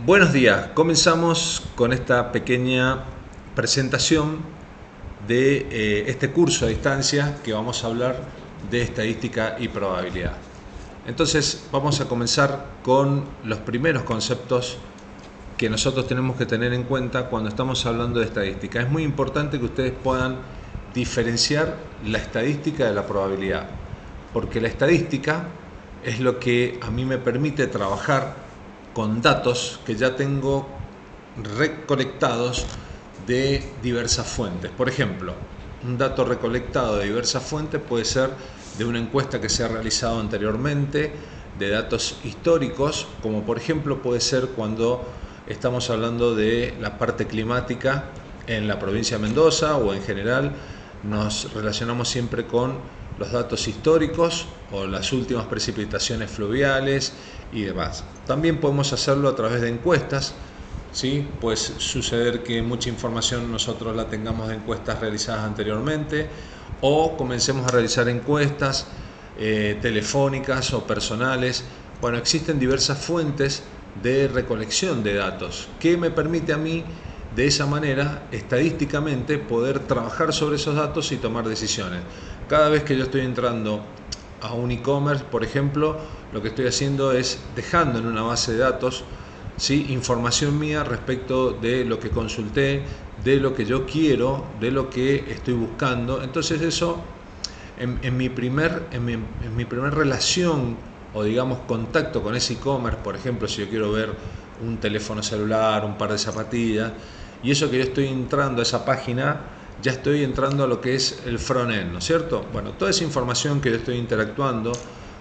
Buenos días, comenzamos con esta pequeña presentación de este curso a distancia que vamos a hablar de estadística y probabilidad. Entonces vamos a comenzar con los primeros conceptos que nosotros tenemos que tener en cuenta cuando estamos hablando de estadística. Es muy importante que ustedes puedan diferenciar la estadística de la probabilidad, porque la estadística es lo que a mí me permite trabajar con datos que ya tengo recolectados de diversas fuentes. Por ejemplo, un dato recolectado de diversas fuentes puede ser de una encuesta que se ha realizado anteriormente, de datos históricos, como por ejemplo puede ser cuando estamos hablando de la parte climática en la provincia de Mendoza o en general. Nos relacionamos siempre con los datos históricos o las últimas precipitaciones fluviales y demás. También podemos hacerlo a través de encuestas, ¿sí? Puede suceder que mucha información nosotros la tengamos de encuestas realizadas anteriormente o comencemos a realizar encuestas telefónicas o personales. Bueno, existen diversas fuentes de recolección de datos que me permite a mí de esa manera estadísticamente poder trabajar sobre esos datos y tomar decisiones. Cada vez que yo estoy entrando a un e-commerce, por ejemplo, lo que estoy haciendo es dejando en una base de datos, ¿sí?, información mía respecto de lo que consulté, de lo que yo quiero, de lo que estoy buscando. Entonces eso en mi primer relación o digamos contacto con ese e-commerce, por ejemplo, si yo quiero ver un teléfono celular, un par de zapatillas, y eso que yo estoy entrando a esa página, ya estoy entrando a lo que es el front-end, ¿no es cierto? Bueno, toda esa información que yo estoy interactuando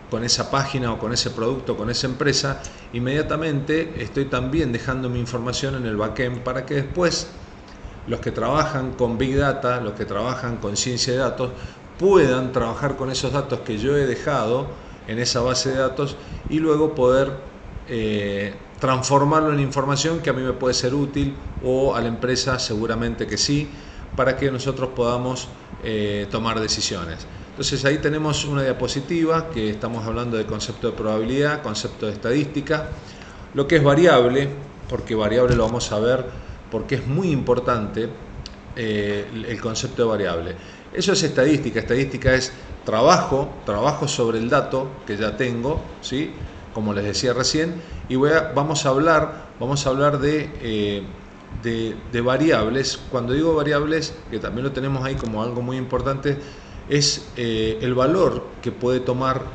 con esa página o con ese producto, con esa empresa, inmediatamente estoy también dejando mi información en el backend para que después los que trabajan con Big Data, los que trabajan con ciencia de datos, puedan trabajar con esos datos que yo he dejado en esa base de datos y luego poder transformarlo en información que a mí me puede ser útil o a la empresa seguramente que sí, para que nosotros podamos tomar decisiones. Entonces ahí tenemos una diapositiva que estamos hablando de concepto de probabilidad, concepto de estadística, lo que es variable, porque variable lo vamos a ver, porque es muy importante el concepto de variable. Eso es estadística. Estadística es trabajo sobre el dato que ya tengo, ¿sí?, como les decía recién, y vamos a hablar de variables. Cuando digo variables, que también lo tenemos ahí como algo muy importante, es el valor que puede tomar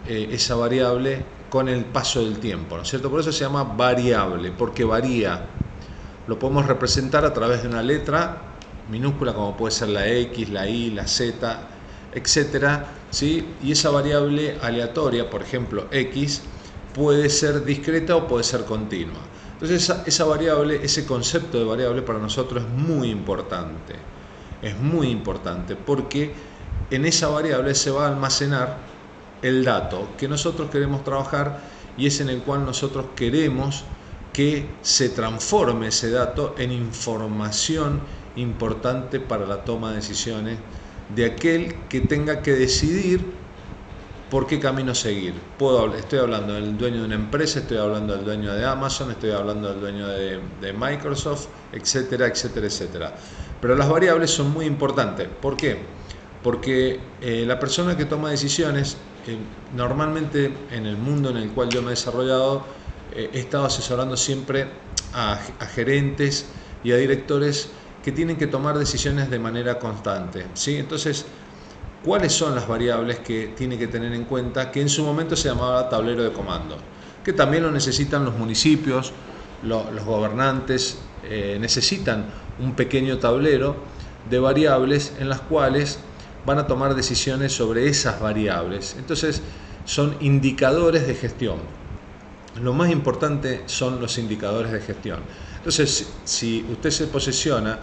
esa variable con el paso del tiempo, ¿no es cierto? Por eso se llama variable, porque varía. Lo podemos representar a través de una letra minúscula, como puede ser la X, la Y, la Z, etcétera, ¿sí? Y esa variable aleatoria, por ejemplo X, puede ser discreta o puede ser continua. Entonces esa variable, ese concepto de variable para nosotros es muy importante porque en esa variable se va a almacenar el dato que nosotros queremos trabajar y es en el cual nosotros queremos que se transforme ese dato en información importante para la toma de decisiones de aquel que tenga que decidir por qué camino seguir. Estoy hablando del dueño de una empresa, estoy hablando del dueño de Amazon, estoy hablando del dueño de Microsoft, etcétera, etcétera, etcétera. Pero las variables son muy importantes. ¿Por qué? Porque la persona que toma decisiones, normalmente en el mundo en el cual yo me he desarrollado, he estado asesorando siempre a gerentes y a directores que tienen que tomar decisiones de manera constante, ¿sí? Entonces, ¿cuáles son las variables que tiene que tener en cuenta? Que en su momento se llamaba tablero de comando, que también lo necesitan los municipios, los gobernantes necesitan un pequeño tablero de variables en las cuales van a tomar decisiones sobre esas variables. Entonces, son indicadores de gestión. Lo más importante son los indicadores de gestión. Entonces, si usted se posiciona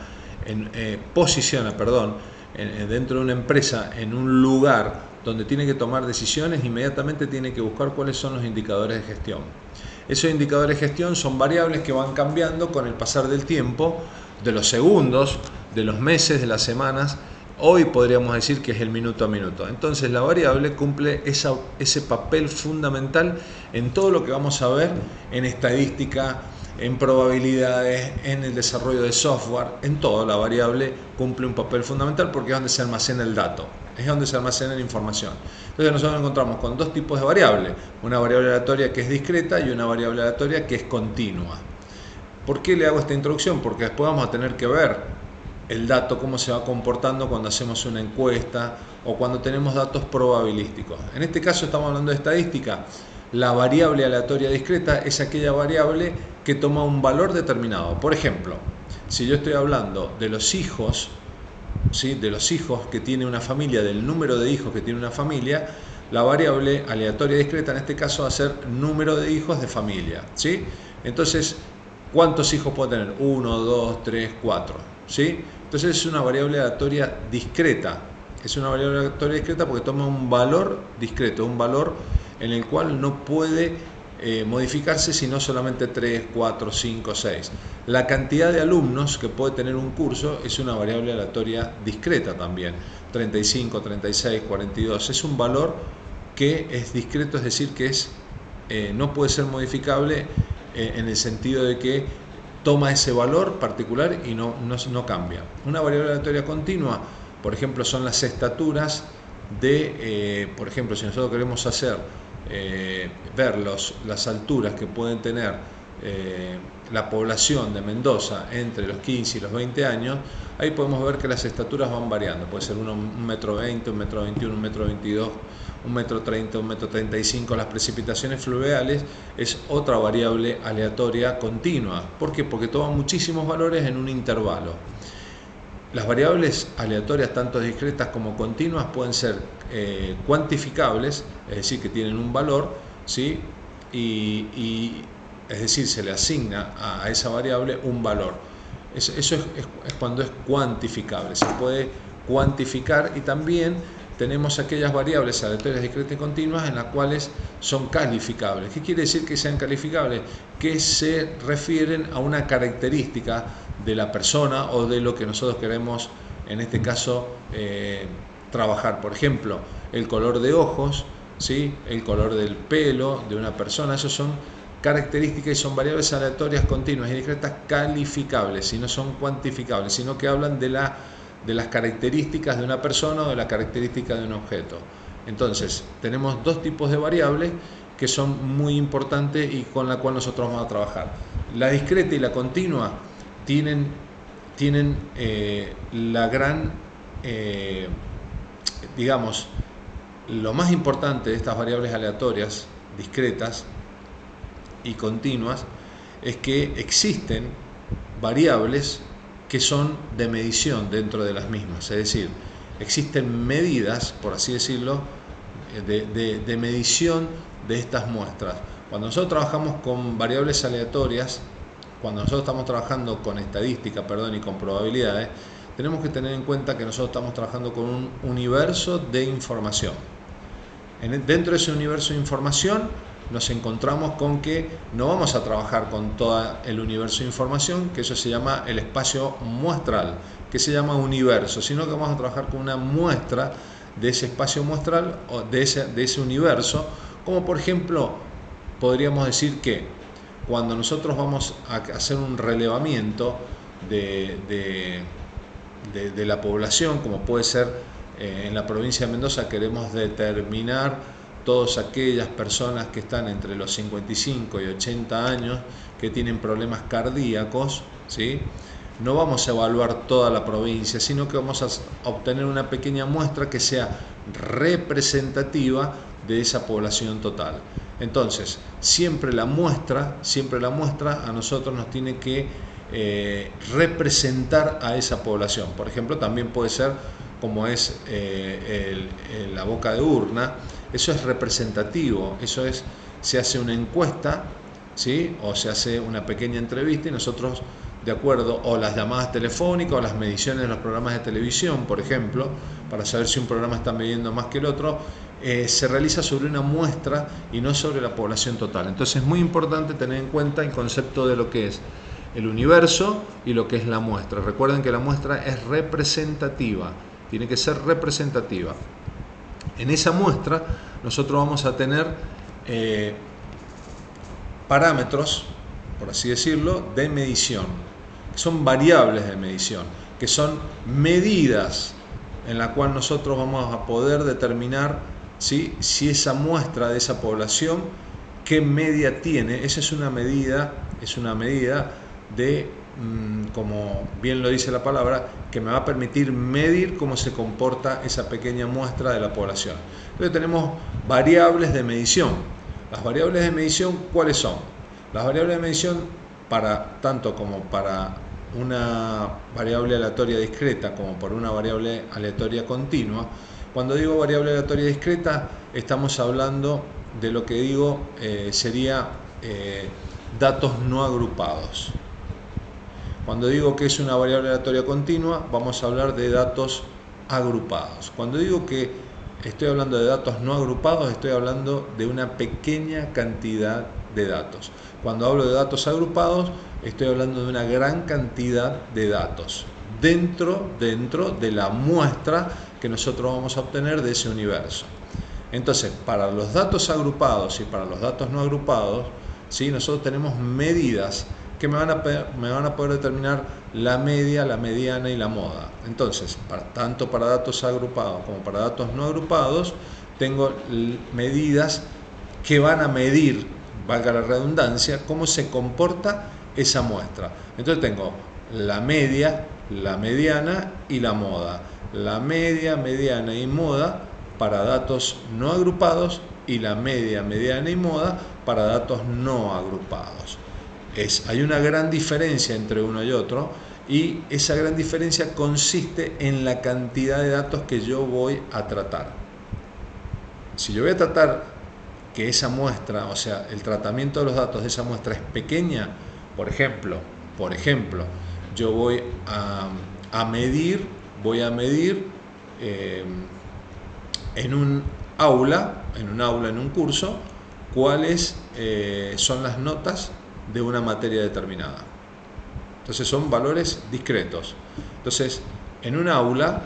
dentro de una empresa, en un lugar donde tiene que tomar decisiones, inmediatamente tiene que buscar cuáles son los indicadores de gestión. Esos indicadores de gestión son variables que van cambiando con el pasar del tiempo, de los segundos, de los meses, de las semanas Hoy podríamos decir que es el minuto a minuto. Entonces la variable cumple ese papel fundamental en todo lo que vamos a ver en estadística, en probabilidades, en el desarrollo de software, en todo. La variable cumple un papel fundamental porque es donde se almacena el dato, es donde se almacena la información. Entonces nosotros nos encontramos con dos tipos de variables, una variable aleatoria que es discreta y una variable aleatoria que es continua. ¿Por qué le hago esta introducción? Porque después vamos a tener que ver el dato, cómo se va comportando cuando hacemos una encuesta o cuando tenemos datos probabilísticos. En este caso estamos hablando de estadística. La variable aleatoria discreta es aquella variable que toma un valor determinado. Por ejemplo, si yo estoy hablando de los hijos, ¿sí?, de los hijos que tiene una familia, del número de hijos que tiene una familia, la variable aleatoria discreta en este caso va a ser número de hijos de familia, ¿sí? Entonces, ¿cuántos hijos puedo tener? 1, 2, 3, 4, ¿sí? Entonces es una variable aleatoria discreta. Es una variable aleatoria discreta porque toma un valor discreto, un valor en el cual no puede modificarse sino solamente 3, 4, 5, 6. La cantidad de alumnos que puede tener un curso es una variable aleatoria discreta también. 35, 36, 42. Es un valor que es discreto, es decir, que no puede ser modificable en el sentido de que toma ese valor particular y no cambia. Una variable aleatoria continua, por ejemplo, son las estaturas de, por ejemplo, si nosotros queremos ver las alturas que pueden tener la población de Mendoza entre los 15 y los 20 años, ahí podemos ver que las estaturas van variando. Puede ser 1,20 m, 1,21 m, 1,22 m, 1,30 m, 1,35 m. Las precipitaciones fluviales es otra variable aleatoria continua. ¿Por qué? Porque toma muchísimos valores en un intervalo. Las variables aleatorias, tanto discretas como continuas, pueden ser cuantificables, es decir, que tienen un valor, ¿sí? Y es decir, se le asigna a esa variable un valor. Eso es cuando es cuantificable, se puede cuantificar. Y también tenemos aquellas variables aleatorias discretas y continuas en las cuales son calificables. ¿Qué quiere decir que sean calificables? Que se refieren a una característica de la persona o de lo que nosotros queremos, en este caso, trabajar. Por ejemplo, el color de ojos, ¿sí?, el color del pelo de una persona. Esos son características y son variables aleatorias continuas y discretas calificables, y no son cuantificables, sino que hablan de las características de una persona o de las características de un objeto. Entonces, tenemos dos tipos de variables que son muy importantes y con la cual nosotros vamos a trabajar. La discreta y la continua tienen la gran, digamos, lo más importante de estas variables aleatorias, discretas y continuas, es que existen variables que son de medición dentro de las mismas, es decir, existen medidas, por así decirlo, de medición de estas muestras. Cuando nosotros trabajamos con variables aleatorias, cuando nosotros estamos trabajando con estadística, y con probabilidades, tenemos que tener en cuenta que nosotros estamos trabajando con un universo de información. Dentro de ese universo de información nos encontramos con que no vamos a trabajar con todo el universo de información, que eso se llama el espacio muestral, que se llama universo, sino que vamos a trabajar con una muestra de ese espacio muestral o de ese universo, como por ejemplo podríamos decir que cuando nosotros vamos a hacer un relevamiento de la población, como puede ser en la provincia de Mendoza, queremos determinar todas aquellas personas que están entre los 55 y 80 años que tienen problemas cardíacos, ¿sí? No vamos a evaluar toda la provincia, sino que vamos a obtener una pequeña muestra que sea representativa de esa población total. Entonces, siempre la muestra a nosotros nos tiene que representar a esa población. Por ejemplo, también puede ser como es la boca de urna. Eso es representativo, eso es, se hace una encuesta, ¿sí?, o se hace una pequeña entrevista y nosotros, de acuerdo, o las llamadas telefónicas o las mediciones de los programas de televisión, por ejemplo, para saber si un programa está midiendo más que el otro, se realiza sobre una muestra y no sobre la población total. Entonces es muy importante tener en cuenta el concepto de lo que es el universo y lo que es la muestra. Recuerden que la muestra es representativa. tiene que ser representativa. En esa muestra nosotros vamos a tener parámetros, por así decirlo, de medición, que son variables de medición, que son medidas en la cual nosotros vamos a poder determinar si esa muestra de esa población, qué media tiene. Esa es una medida de, como bien lo dice la palabra, que me va a permitir medir cómo se comporta esa pequeña muestra de la población. Entonces tenemos variables de medición. Las variables de medición, ¿cuáles son? Las variables de medición, tanto como para una variable aleatoria discreta como por una variable aleatoria continua. Cuando digo variable aleatoria discreta, estamos hablando de lo que digo sería datos no agrupados. Cuando digo que es una variable aleatoria continua, vamos a hablar de datos agrupados. Cuando digo que estoy hablando de datos no agrupados, estoy hablando de una pequeña cantidad de datos. Cuando hablo de datos agrupados, estoy hablando de una gran cantidad de datos dentro de la muestra que nosotros vamos a obtener de ese universo. Entonces, para los datos agrupados y para los datos no agrupados, ¿sí?, nosotros tenemos medidas que me van a poder determinar la media, la mediana y la moda. Entonces, tanto para datos agrupados como para datos no agrupados, tengo medidas que van a medir, valga la redundancia, cómo se comporta esa muestra. Entonces tengo la media, la mediana y la moda. La media, mediana y moda para datos no agrupados y la media, mediana y moda para datos no agrupados. Hay una gran diferencia entre uno y otro, y esa gran diferencia consiste en la cantidad de datos que yo voy a tratar. Si yo voy a tratar que esa muestra, o sea, el tratamiento de los datos de esa muestra es pequeña, por ejemplo, yo voy a medir en un aula, en un curso, cuáles son las notas de una materia determinada. Entonces son valores discretos. Entonces, en un aula,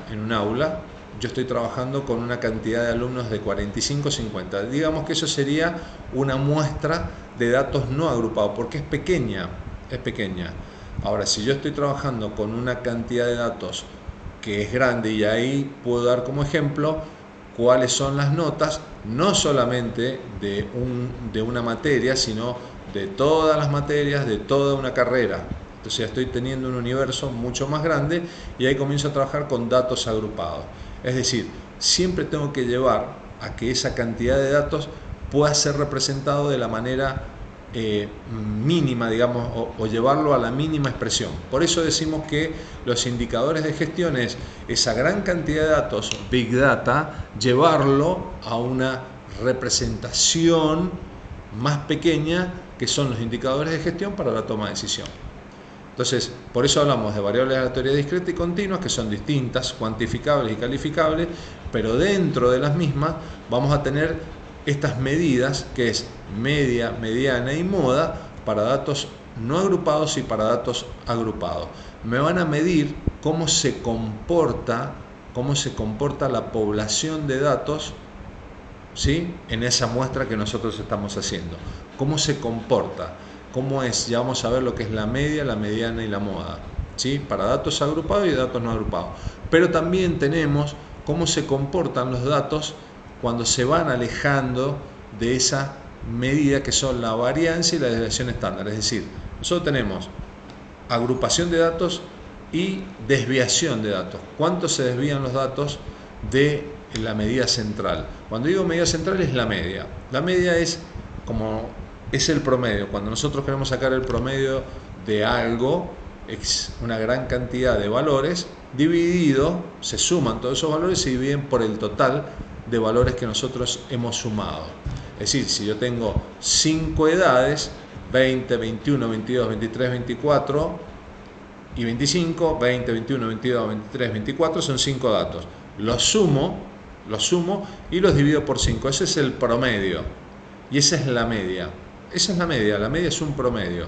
yo estoy trabajando con una cantidad de alumnos de 45 o 50. Digamos que eso sería una muestra de datos no agrupados, porque es pequeña. Ahora, si yo estoy trabajando con una cantidad de datos que es grande, y ahí puedo dar como ejemplo cuáles son las notas, no solamente de una materia, sino de todas las materias, de toda una carrera. Entonces ya estoy teniendo un universo mucho más grande, y ahí comienzo a trabajar con datos agrupados. Es decir, siempre tengo que llevar a que esa cantidad de datos pueda ser representado de la manera mínima, digamos, o llevarlo a la mínima expresión. Por eso decimos que los indicadores de gestión es esa gran cantidad de datos, Big Data, llevarlo a una representación más pequeña, que son los indicadores de gestión para la toma de decisión. Entonces, por eso hablamos de variables aleatorias discretas y continuas, que son distintas, cuantificables y calificables, pero dentro de las mismas vamos a tener estas medidas, que es media, mediana y moda, para datos no agrupados y para datos agrupados. Me van a medir cómo se comporta la población de datos, ¿sí?, en esa muestra que nosotros estamos haciendo. ¿Cómo se comporta? ¿Cómo es? Ya vamos a ver lo que es la media, la mediana y la moda, ¿sí?, para datos agrupados y datos no agrupados. Pero también tenemos cómo se comportan los datos cuando se van alejando de esa medida, que son la variancia y la desviación estándar. Es decir, nosotros tenemos agrupación de datos y desviación de datos. ¿Cuánto se desvían los datos de la medida central? Cuando digo medida central, es la media. La media es el promedio. Cuando nosotros queremos sacar el promedio de algo, es una gran cantidad de valores dividido, se suman todos esos valores y se dividen por el total de valores que nosotros hemos sumado. Es decir, si yo tengo 5 edades, 20, 21, 22, 23, 24 y 25, 20, 21, 22, 23, 24, son 5 datos. Los sumo y los divido por 5. Ese es el promedio y esa es la media. La media es un promedio.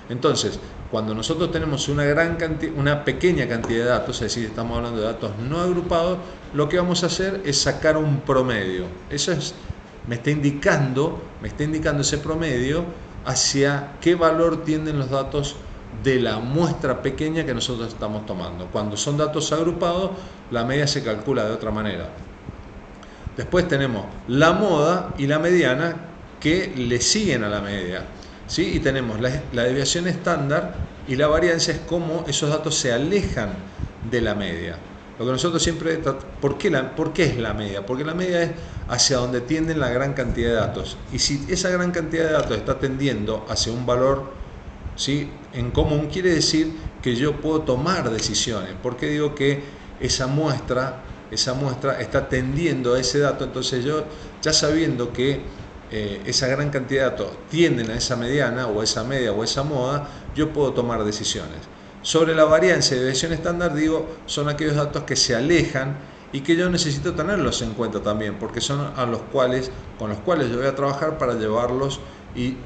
Entonces, cuando nosotros tenemos una pequeña cantidad de datos, es decir, estamos hablando de datos no agrupados, lo que vamos a hacer es sacar un promedio. Eso es, me está indicando ese promedio hacia qué valor tienden los datos de la muestra pequeña que nosotros estamos tomando. Cuando son datos agrupados, la media se calcula de otra manera. Después tenemos la moda y la mediana que le siguen a la media, ¿sí? Y tenemos la desviación estándar y la varianza, es cómo esos datos se alejan de la media. Lo que nosotros siempre... ¿Por qué es la media? Porque la media es hacia donde tienden la gran cantidad de datos. Y si esa gran cantidad de datos está tendiendo hacia un valor, ¿sí?, en común, quiere decir que yo puedo tomar decisiones. ¿Por qué digo que esa muestra está tendiendo a ese dato? Entonces yo, ya sabiendo que esa gran cantidad de datos tienden a esa mediana o a esa media o a esa moda, yo puedo tomar decisiones. Sobre la varianza y desviación estándar, digo, son aquellos datos que se alejan y que yo necesito tenerlos en cuenta también, porque son con los cuales yo voy a trabajar para llevarlos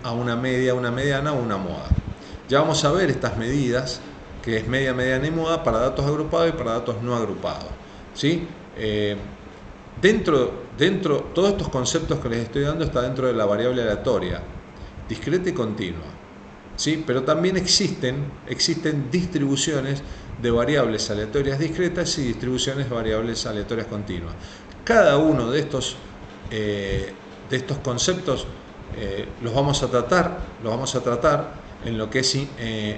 a una media, una mediana o una moda. Ya vamos a ver estas medidas, que es media, mediana y moda, para datos agrupados y para datos no agrupados, ¿sí? Todos estos conceptos que les estoy dando está dentro de la variable aleatoria, discreta y continua, ¿sí? Pero también existen distribuciones de variables aleatorias discretas y distribuciones de variables aleatorias continuas. Cada uno de estos conceptos los vamos a tratar en lo que es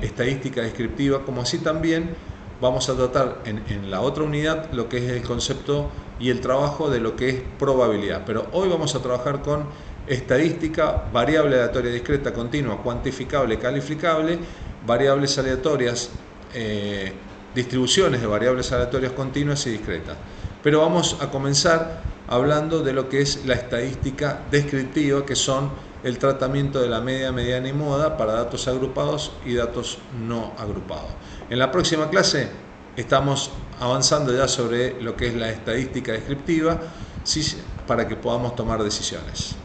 estadística descriptiva, como así también vamos a tratar en la otra unidad lo que es el concepto y el trabajo de lo que es probabilidad. Pero hoy vamos a trabajar con estadística, variable aleatoria discreta, continua, cuantificable, calificable, variables aleatorias, distribuciones de variables aleatorias continuas y discretas. Pero vamos a comenzar hablando de lo que es la estadística descriptiva, que son el tratamiento de la media, mediana y moda para datos agrupados y datos no agrupados. En la próxima clase estamos avanzando ya sobre lo que es la estadística descriptiva, ¿sí?, para que podamos tomar decisiones.